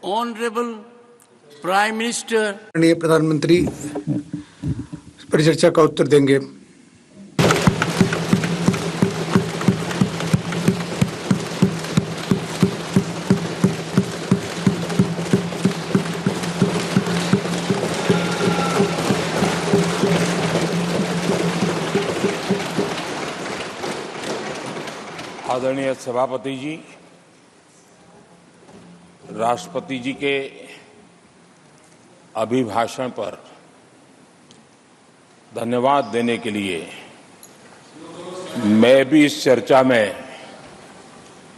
Honorable Prime Minister, माननीय प्रधानमंत्री परिचर्चा का उत्तर देंगे। आदरणीय सभापति जी, राष्ट्रपति जी के अभिभाषण पर धन्यवाद देने के लिए मैं भी इस चर्चा में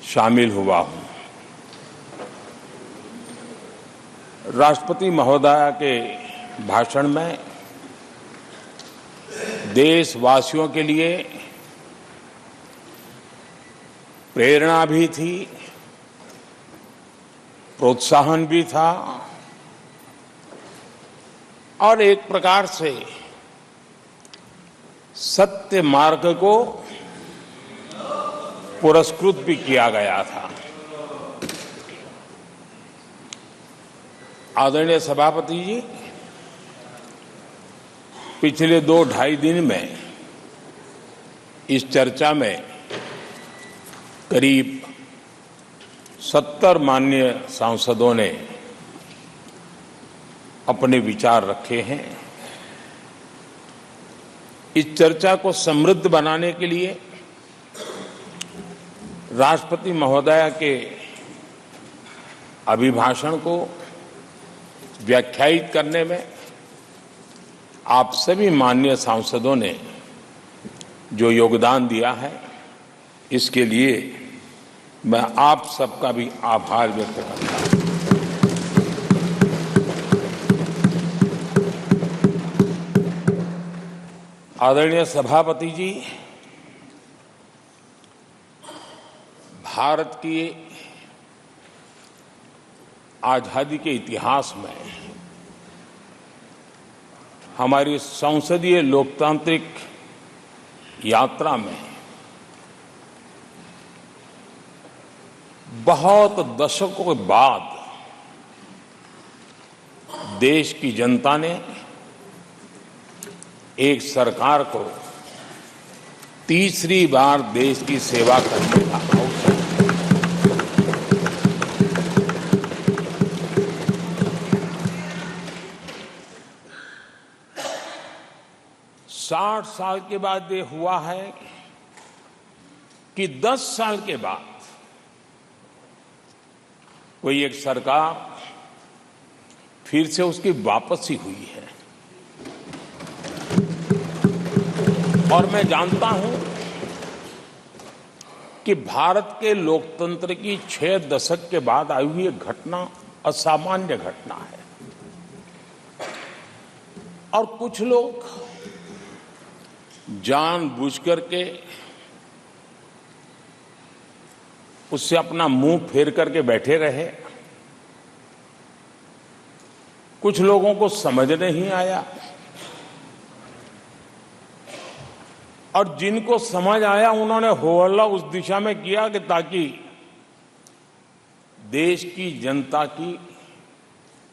शामिल हुआ हूं। राष्ट्रपति महोदया के भाषण में देशवासियों के लिए प्रेरणा भी थी, प्रोत्साहन भी था और एक प्रकार से सत्य मार्ग को पुरस्कृत भी किया गया था। आदरणीय सभापति जी, पिछले 2-2.5 दिन में इस चर्चा में करीब 70 माननीय सांसदों ने अपने विचार रखे हैं। इस चर्चा को समृद्ध बनाने के लिए राष्ट्रपति महोदया के अभिभाषण को व्याख्यायित करने में आप सभी माननीय सांसदों ने जो योगदान दिया है, इसके लिए मैं आप सबका भी आभार व्यक्त करता हूं। आदरणीय सभापति जी, भारत की आजादी के इतिहास में हमारी संसदीय लोकतांत्रिक यात्रा में बहुत दशकों के बाद देश की जनता ने एक सरकार को तीसरी बार देश की सेवा करने का अवसर 60 साल के बाद ये हुआ है कि 10 साल के बाद कोई एक सरकार फिर से उसकी वापसी हुई है। और मैं जानता हूं कि भारत के लोकतंत्र की 6 दशक के बाद आई हुई घटना असामान्य घटना है। और कुछ लोग जानबूझकर के उससे अपना मुंह फेर करके बैठे रहे। कुछ लोगों को समझ नहीं आया और जिनको समझ आया उन्होंने हो हल्ला उस दिशा में किया कि ताकि देश की जनता की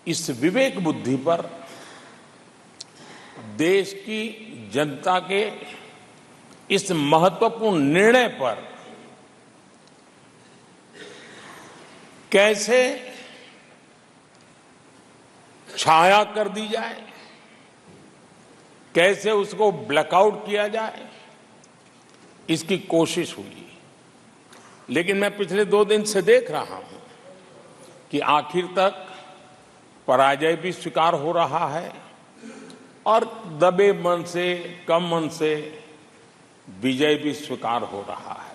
इस विवेक बुद्धि पर, देश की जनता के इस महत्वपूर्ण निर्णय पर कैसे छाया कर दी जाए, कैसे उसको ब्लैकआउट किया जाए, इसकी कोशिश हुई। लेकिन मैं पिछले 2 दिन से देख रहा हूं कि आखिर तक पराजय भी स्वीकार हो रहा है और दबे मन से, कम मन से विजय भी स्वीकार हो रहा है।